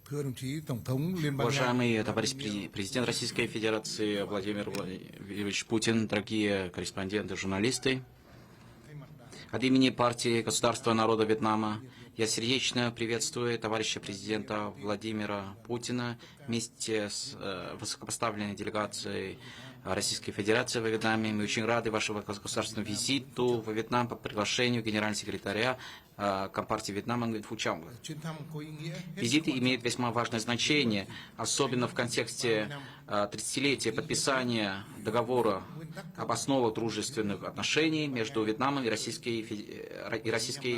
Thưa đồng chí Tổng thống Liên bang Nga, Уважаемый товарищ президент Российской Федерации Владимир Владимирович Путин, дорогие корреспонденты, журналисты, от имени партии Государства народа Вьетнама я сердечно приветствую товарища президента Владимира Путина вместе с высокопоставленной делегацией Российской Федерации во Вьетнаме. Мы очень рады вашему государственному визиту во Вьетнам по приглашению генерального секретаря Компартии Вьетнама Nguyen Phu Trong. Визиты имеют весьма важное значение, особенно в контексте 30-летия подписания договора об основах дружественных отношений между Вьетнамом и Российской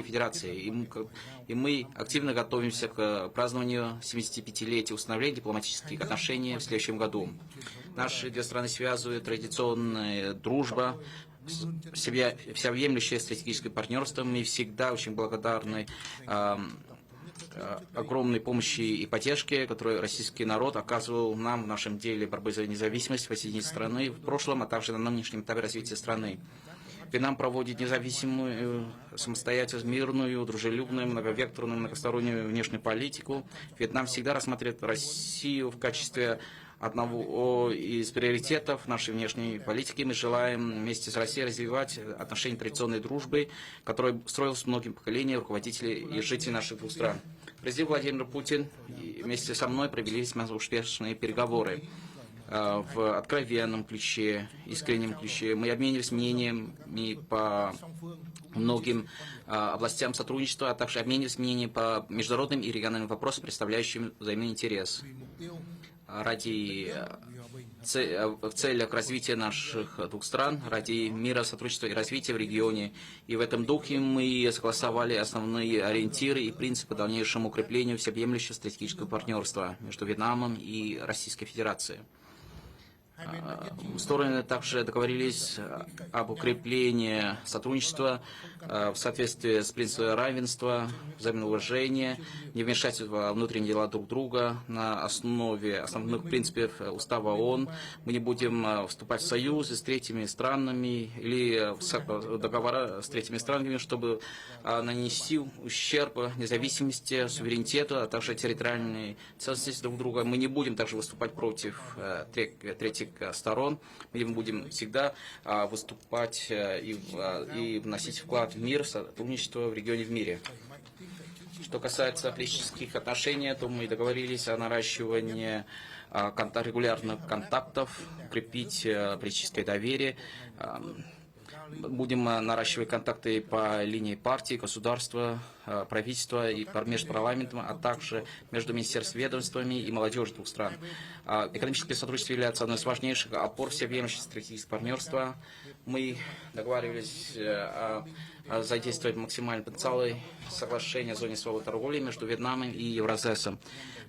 Федерацией. И мы активно готовимся к празднованию 75-летия установления дипломатических отношений в следующем году. Наши две страны связывают традиционная дружба, всеобъемлющее стратегическое партнерство. Мы всегда очень благодарны огромной помощи и поддержке, которую российский народ оказывал нам в нашем деле борьбы за независимость в страны в прошлом, а также на нынешнем этапе развития страны. Вьетнам проводит независимую, самостоятельную, мирную, дружелюбную, многовекторную, многостороннюю внешнюю политику. Вьетнам всегда рассматривает Россию в качестве одного из приоритетов нашей внешней политики. Мы желаем вместе с Россией развивать отношения традиционной дружбы, которая строилась многим поколениям руководителей и жителей наших двух стран. Президент Владимир Путин вместе со мной провели весьма успешные переговоры в откровенном ключе, искреннем ключе. Мы обменивались мнениями по многим областям сотрудничества, а также обменивались мнениями по международным и региональным вопросам, представляющим взаимный интерес. В целях развития наших двух стран, ради мира, сотрудничества и развития в регионе. И в этом духе мы согласовали основные ориентиры и принципы дальнейшему укреплению всеобъемлющего стратегического партнерства между Вьетнамом и Российской Федерацией. Стороны также договорились об укреплении сотрудничества в соответствии с принципом равенства, взаимного уважения, невмешательства во внутренние дела друг друга на основе основных принципов Устава ООН. Мы не будем вступать в союзы с третьими странами или в договора с третьими странами, чтобы нанести ущерб независимости, суверенитету, а также территориальной целостности друг друга. Мы не будем также выступать против третьих сторон. Мы будем всегда выступать и вносить вклад в мир, сотрудничество в регионе, в мире. Что касается политических отношений, то мы договорились о наращивании регулярных контактов, укрепить политическое доверие. Будем наращивать контакты по линии партии, государства, правительства и между парламентом, а также между министерствами, ведомствами и молодежью двух стран. Экономическое сотрудничество является одной из важнейших опор всеобъемлющего стратегического партнерства. Мы договаривались задействовать максимальные потенциалы соглашения о зоне свободной торговли между Вьетнамом и Евразесом.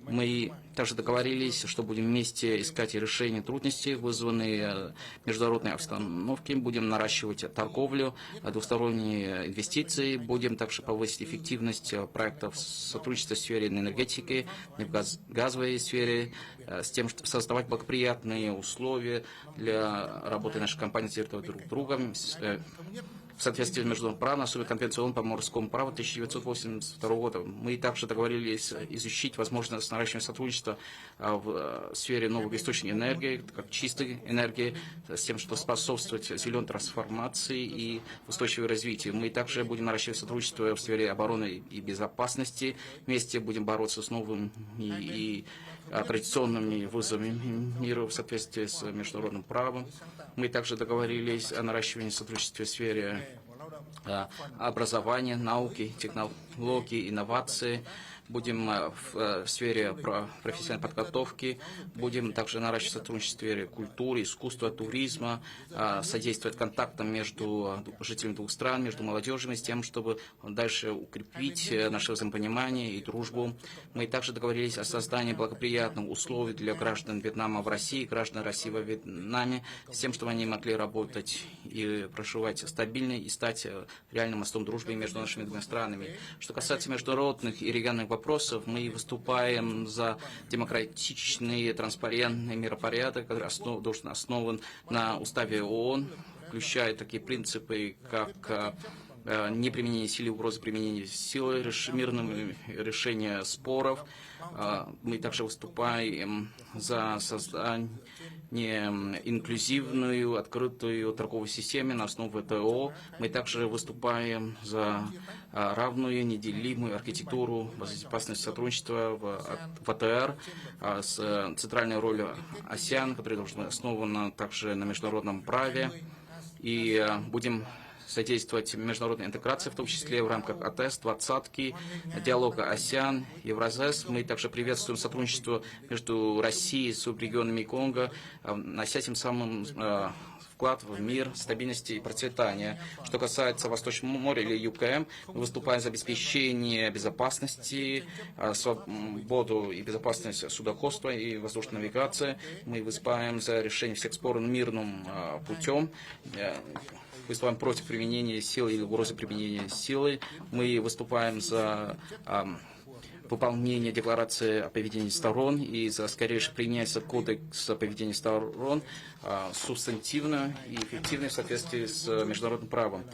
Мы также договорились, что будем вместе искать решения трудностей, вызванные международной обстановкой. Будем наращивать торговлю, двусторонние инвестиции. Будем также повысить эффективность проектов сотрудничества в сфере энергетики, в газовой сфере, с тем, чтобы создавать благоприятные условия для работы нашей компании друг с другом, в соответствии с международным правом, особенно Конвенцией ООН по морскому праву 1982 года. Мы также договорились изучить возможность наращивания сотрудничества в сфере новых источников энергии, как чистой энергии, с тем, чтобы способствовать зеленой трансформации и устойчивому развитию. Мы также будем наращивать сотрудничество в сфере обороны и безопасности. Вместе будем бороться с новыми и традиционными вызовами мира в соответствии с международным правом. Мы также договорились о наращивании сотрудничества в сфере образования, науки, технологий, инноваций. Будем в сфере профессиональной подготовки, будем также наращивать сотрудничество в сфере культуры, искусства, туризма, содействовать контактам между жителями двух стран, между молодежью, с тем, чтобы дальше укрепить наше взаимопонимание и дружбу. Мы также договорились о создании благоприятных условий для граждан Вьетнама в России, граждан России во Вьетнаме, с тем, чтобы они могли работать и проживать стабильно и стать реальным мостом дружбы между нашими двумя странами. Что касается международных и региональных вопросов, мы выступаем за демократичный, транспарентный миропорядок, который должен основан на Уставе ООН, включая такие принципы, как неприменение силы, угрозы применения силы, мирным решение споров. Мы также выступаем за создание инклюзивную, открытую торговую систему на основе ВТО. Мы также выступаем за равную, неделимую архитектуру безопасности сотрудничества в АТР с центральной ролью АСЕАН, которая должна быть основана также на международном праве. И будем содействовать международной интеграции, в том числе в рамках АТС, двадцатки, диалога АСЕАН, Евразес. Мы также приветствуем сотрудничество между Россией и субрегионами Конго, внося тем самым вклад в мир, стабильности и процветания. Что касается Восточного моря или ЮКМ, мы выступаем за обеспечение безопасности, свободу и безопасность судоходства и воздушной навигации. Мы выступаем за решение всех споров мирным путем. Выступаем против применения силы или угрозы применения силы. Мы выступаем за выполнение декларации о поведении сторон и за скорейшее принятие кодекса поведения сторон субстантивно и эффективно в соответствии с международным правом.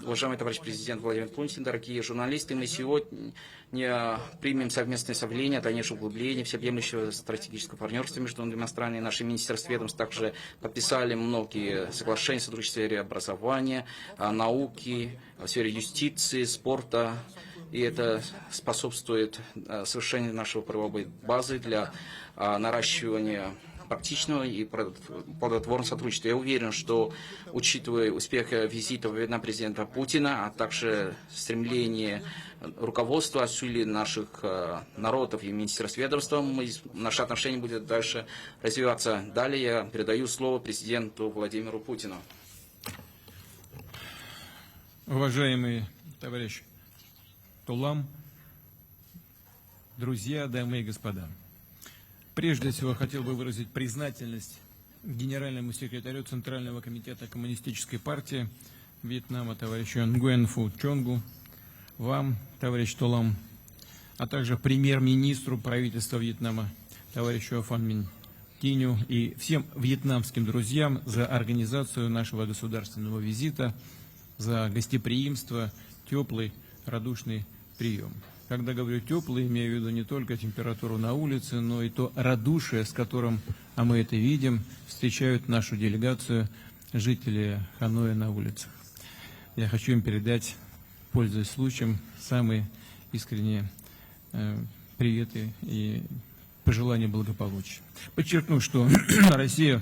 Уважаемый товарищ президент Владимир Путин, дорогие журналисты, мы сегодня примем совместное заявление о дальнейшем углублении всеобъемлющего стратегического партнерства между двумя странами. Наши министерства ведомств также подписали многие соглашения в сотрудничестве в сфере образования, науки, в сфере юстиции, спорта. И это способствует совершению нашей правовой базы для наращивания практичного и плодотворного сотрудничества. Я уверен, что, учитывая успех визита в Вьетнам президента Путина, а также стремление руководства, усилий наших народов и министерств ведомств, наши отношения будут дальше развиваться. Далее я передаю слово президенту Владимиру Путину. Уважаемый товарищ Толам, друзья, дамы и господа. Прежде всего хотел бы выразить признательность генеральному секретарю Центрального комитета Коммунистической партии Вьетнама товарищу Нгуен Фу Чонгу, вам, товарищ Толам, а также премьер-министру правительства Вьетнама товарищу Фан Мин Тиню и всем вьетнамским друзьям за организацию нашего государственного визита, за гостеприимство, теплый, радушный прием. Когда говорю теплый, имею в виду не только температуру на улице, но и то радушие, с которым, а мы это видим, встречают нашу делегацию жители Ханоя на улицах. Я хочу им передать, пользуясь случаем, самые искренние приветы и пожелания благополучия. Подчеркну, что Россия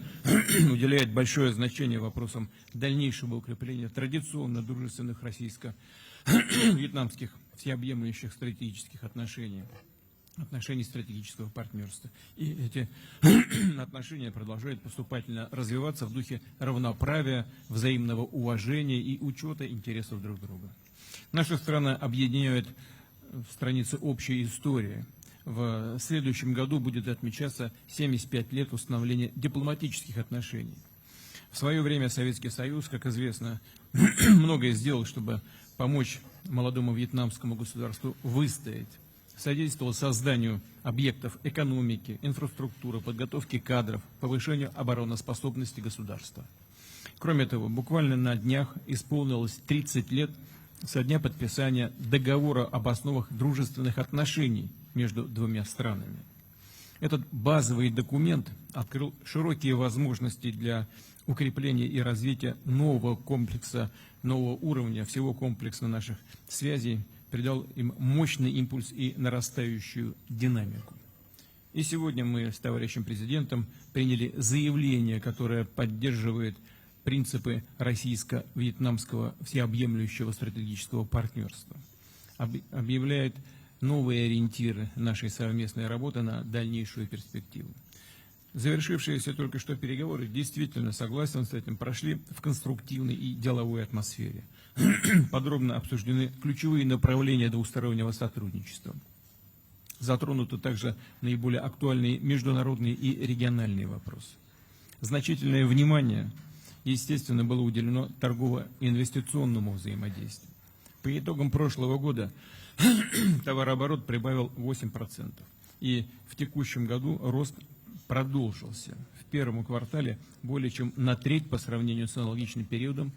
уделяет большое значение вопросам дальнейшего укрепления традиционно дружественных российско-вьетнамских всеобъемлющих стратегических отношений стратегического партнерства. И эти отношения продолжают поступательно развиваться в духе равноправия, взаимного уважения и учета интересов друг друга. Наша страна объединяет страницы общей истории. В следующем году будет отмечаться 75 лет установления дипломатических отношений. В свое время Советский Союз, как известно, многое сделал, чтобы помочь молодому вьетнамскому государству выстоять, содействовал созданию объектов экономики, инфраструктуры, подготовки кадров, повышению обороноспособности государства. Кроме того, буквально на днях исполнилось 30 лет со дня подписания договора об основах дружественных отношений между двумя странами. Этот базовый документ открыл широкие возможности для укрепления и развития нового комплекса, нового уровня всего комплекса наших связей, придал им мощный импульс и нарастающую динамику. И сегодня мы с товарищем президентом приняли заявление, которое поддерживает принципы российско-вьетнамского всеобъемлющего стратегического партнерства, объявляет новые ориентиры нашей совместной работы на дальнейшую перспективу. Завершившиеся только что переговоры, действительно, согласен с этим, прошли в конструктивной и деловой атмосфере. Подробно обсуждены ключевые направления двустороннего сотрудничества. Затронуты также наиболее актуальные международные и региональные вопросы. Значительное внимание, естественно, было уделено торгово-инвестиционному взаимодействию. По итогам прошлого года товарооборот прибавил 8%. И в текущем году рост продолжился. В первом квартале более чем на треть по сравнению с аналогичным периодом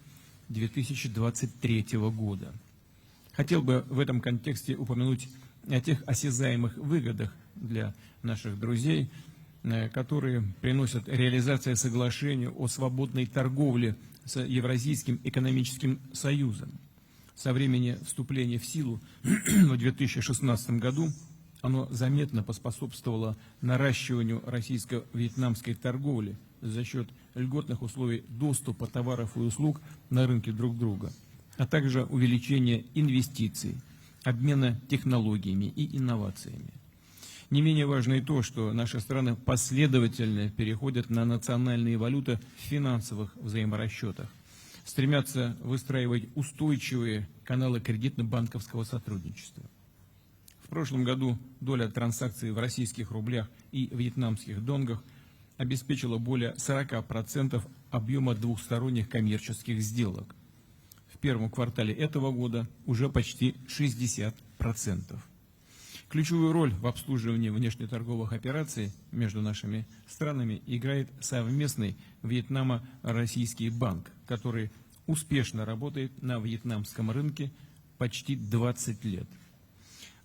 2023 года. Хотел бы в этом контексте упомянуть о тех осязаемых выгодах для наших друзей, которые приносят реализация соглашения о свободной торговле с Евразийским экономическим союзом. Со времени вступления в силу в 2016 году оно заметно поспособствовало наращиванию российско-вьетнамской торговли за счет льготных условий доступа товаров и услуг на рынке друг друга, а также увеличения инвестиций, обмена технологиями и инновациями. Не менее важно и то, что наши страны последовательно переходят на национальные валюты в финансовых взаиморасчетах, стремятся выстраивать устойчивые каналы кредитно-банковского сотрудничества. В прошлом году доля транзакций в российских рублях и вьетнамских донгах обеспечила более 40% объема двухсторонних коммерческих сделок. В первом квартале этого года уже почти 60%. Ключевую роль в обслуживании внешнеторговых операций между нашими странами играет совместный Вьетнамо-Российский банк, который успешно работает на вьетнамском рынке почти 20 лет.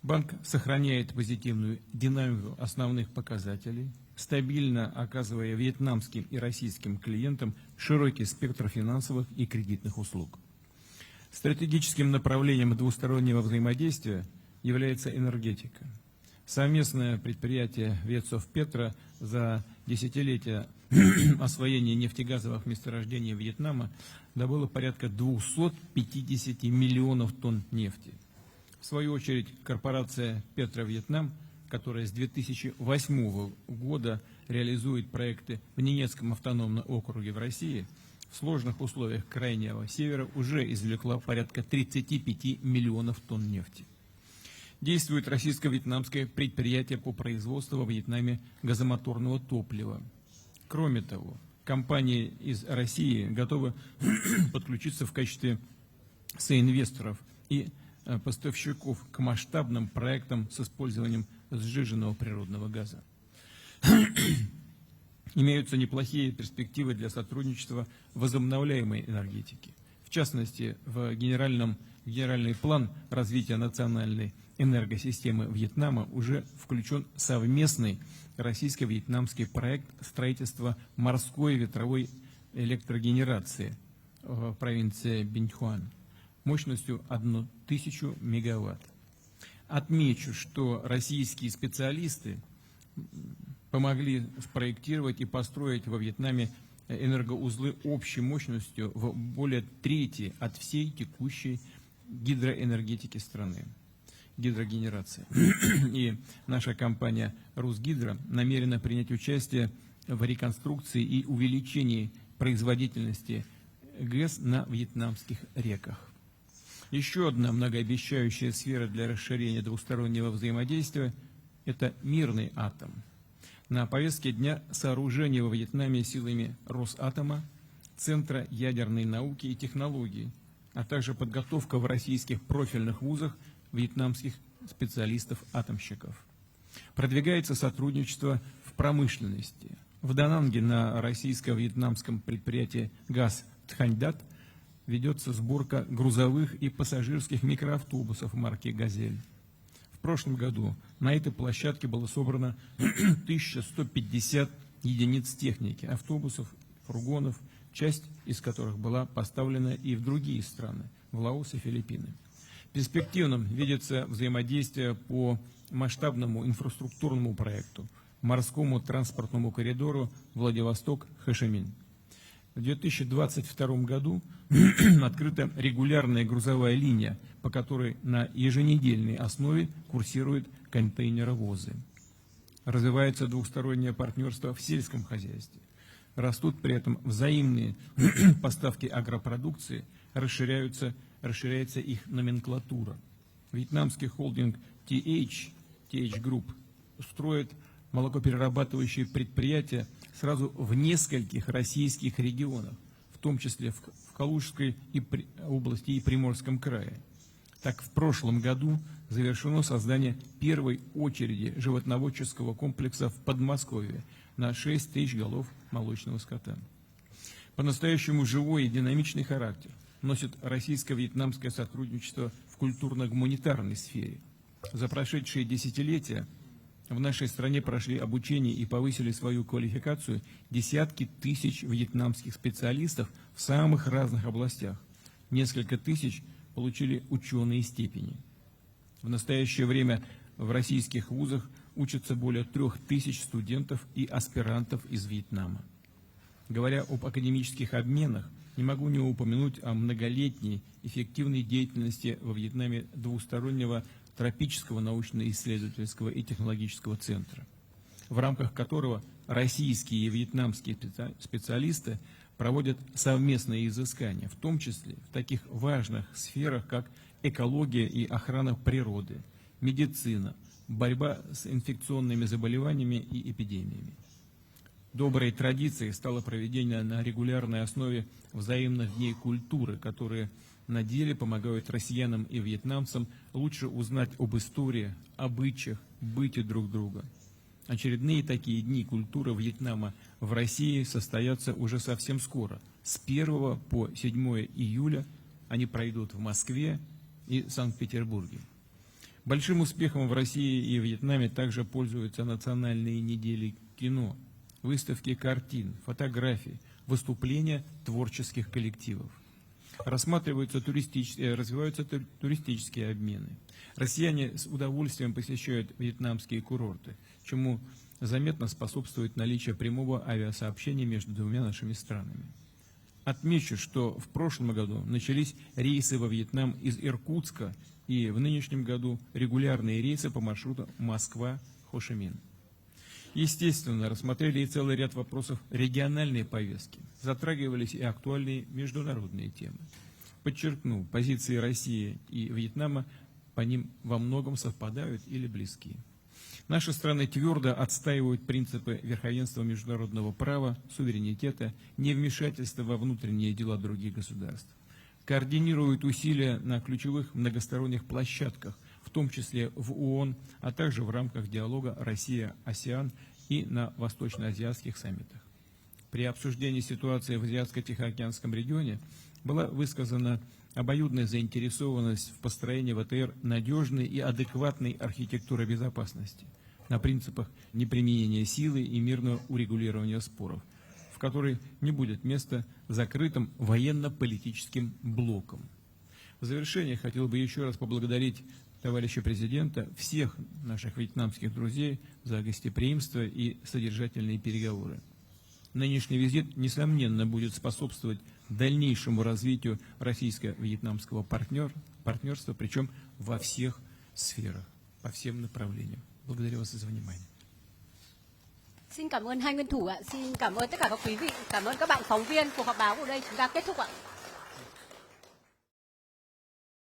Банк сохраняет позитивную динамику основных показателей, стабильно оказывая вьетнамским и российским клиентам широкий спектр финансовых и кредитных услуг. Стратегическим направлением двустороннего взаимодействия является энергетика. Совместное предприятие Ветсовпетро за десятилетие освоения нефтегазовых месторождений Вьетнама добыло порядка 250 миллионов тонн нефти. В свою очередь, корпорация Петровьетнам, которая с 2008 года реализует проекты в Ненецком автономном округе в России, в сложных условиях Крайнего Севера уже извлекла порядка 35 миллионов тонн нефти. Действует российско-вьетнамское предприятие по производству во Вьетнаме газомоторного топлива. Кроме того, компании из России готовы подключиться в качестве соинвесторов и поставщиков к масштабным проектам с использованием сжиженного природного газа. Имеются неплохие перспективы для сотрудничества в возобновляемой энергетике. В частности, в генеральный план развития национальной энергосистемы Вьетнама уже включен совместный российско-вьетнамский проект строительства морской ветровой электрогенерации в провинции Биньхуан мощностью 1000 мегаватт. Отмечу, что российские специалисты помогли спроектировать и построить во Вьетнаме энергоузлы общей мощностью в более трети от всей текущей гидроэнергетики страны, гидрогенерации. И наша компания «Русгидро» намерена принять участие в реконструкции и увеличении производительности ГЭС на вьетнамских реках. Еще одна многообещающая сфера для расширения двустороннего взаимодействия – это мирный атом. На повестке дня сооружение во Вьетнаме силами Росатома, Центра ядерной науки и технологий, а также подготовка в российских профильных вузах вьетнамских специалистов-атомщиков. Продвигается сотрудничество в промышленности. В Дананге на российско-вьетнамском предприятии «ГАЗ Тханьдат» ведется сборка грузовых и пассажирских микроавтобусов марки «Газель». В прошлом году на этой площадке было собрано 1150 единиц техники, автобусов, фургонов, часть из которых была поставлена и в другие страны, в Лаос и Филиппины. Перспективным видится взаимодействие по масштабному инфраструктурному проекту, морскому транспортному коридору Владивосток-Хошимин. В 2022 году открыта регулярная грузовая линия, по которой на еженедельной основе курсируют контейнеровозы. Развивается двухстороннее партнерство в сельском хозяйстве. Растут при этом взаимные поставки агропродукции, расширяется их номенклатура. Вьетнамский холдинг TH Group строит молокоперерабатывающие предприятия сразу в нескольких российских регионах, в том числе в Калужской области и Приморском крае. Так, в прошлом году завершено создание первой очереди животноводческого комплекса в Подмосковье на 6 тысяч голов молочного скота. По-настоящему живой и динамичный характер носит российско-вьетнамское сотрудничество в культурно-гуманитарной сфере. За прошедшие десятилетия в нашей стране прошли обучение и повысили свою квалификацию десятки тысяч вьетнамских специалистов в самых разных областях. Несколько тысяч получили ученые степени. В настоящее время в российских вузах учатся более 3000 студентов и аспирантов из Вьетнама. Говоря об академических обменах, не могу не упомянуть о многолетней эффективной деятельности во Вьетнаме двустороннего тропического научно-исследовательского и технологического центра, в рамках которого российские и вьетнамские специалисты проводят совместные изыскания, в том числе в таких важных сферах, как экология и охрана природы, медицина, борьба с инфекционными заболеваниями и эпидемиями. Доброй традицией стало проведение на регулярной основе взаимных дней культуры, которые на деле помогают россиянам и вьетнамцам лучше узнать об истории, обычаях, быте друг друга. Очередные такие дни культуры Вьетнама в России состоятся уже совсем скоро. С 1 по 7 июля они пройдут в Москве и Санкт-Петербурге. Большим успехом в России и Вьетнаме также пользуются национальные недели кино, выставки картин, фотографий, выступления творческих коллективов. Развиваются туристические обмены. Россияне с удовольствием посещают вьетнамские курорты, чему заметно способствует наличие прямого авиасообщения между двумя нашими странами. Отмечу, что в прошлом году начались рейсы во Вьетнам из Иркутска, и в нынешнем году регулярные рейсы по маршруту Москва-Хошимин. Естественно, рассмотрели и целый ряд вопросов региональной повестки. Затрагивались и актуальные международные темы. Подчеркну, позиции России и Вьетнама по ним во многом совпадают или близки. Наши страны твердо отстаивают принципы верховенства международного права, суверенитета, невмешательства во внутренние дела других государств. Координируют усилия на ключевых многосторонних площадках, в том числе в ООН, а также в рамках диалога Россия-АСЕАН и на восточноазиатских саммитах. При обсуждении ситуации в Азиатско-Тихоокеанском регионе была высказана обоюдная заинтересованность в построении ВТР надежной и адекватной архитектуры безопасности на принципах неприменения силы и мирного урегулирования споров, в которой не будет места закрытым военно-политическим блоком. В завершение хотел бы еще раз поблагодарить товарища президента, всех наших вьетнамских друзей за гостеприимство и содержательные переговоры. Нынешний визит, несомненно, будет способствовать дальнейшему развитию российско-вьетнамского партнерства, причем во всех сферах, по всем направлениям. Благодарю вас за внимание. Xin cảm ơn hai nguyên thủ ạ, xin cảm ơn tất cả các quý vị, cảm ơn các bạn phóng viên. Cuộc họp báo ở đây chúng ta kết thúc ạ.